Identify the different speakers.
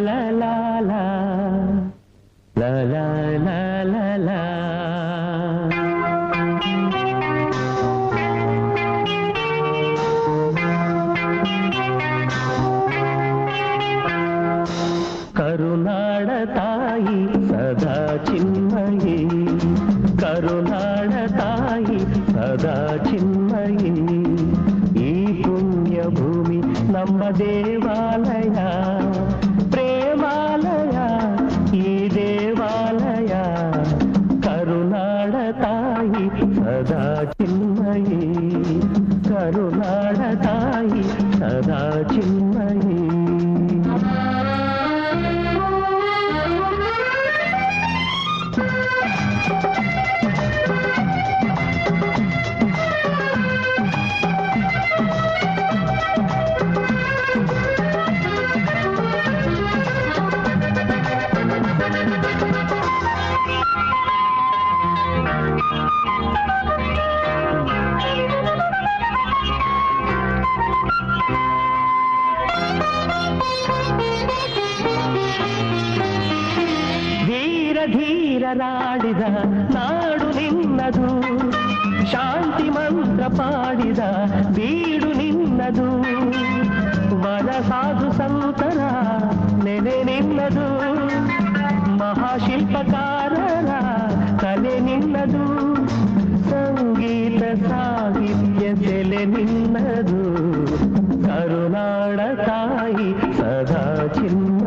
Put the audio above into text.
Speaker 1: la la la la la la la la. ಕರುನಾಡ ತಾಯಿ ಸದಾ ಚಿನ್ಮಯಿ, ಕರುನಾಡ ತಾಯಿ ಸದಾ ಚಿನ್ಮಯಿ. ಈ ಪುಣ್ಯ ಭೂಮಿ ನಮ್ಮ ದೇವಾಲಯ, ಪ್ರೇಮಾಲಯ ಈ ದೇವಾಲಯ. ಕರುನಾಡ ತಾಯಿ ಸದಾ ಚಿನ್ಮಯಿ, ಕರುನಾಡ ತಾಯಿ ಸದಾ ಚಿನ್ಮಯಿ. ಧೀರರಾಡಿದ ನಾಡು ನಿನ್ನದು, ಶಾಂತಿ ಮಂತ್ರ ಪಾಡಿದ ಬೀಡು ನಿನ್ನದು. ವರ ಸಾಧು ಸಂತರ ನೆನೆ ನಿನ್ನದು, ಮಹಾಶಿಲ್ಪಕಾರರ ಕಲೆ ನಿನ್ನದು. ಸಂಗೀತ ಸಾಹಿತ್ಯ ಸೆಲೆ ನಿನ್ನದು, ಕರುನಾಡ ತಾಯಿ ಸದಾ ಚಿನ್ನ.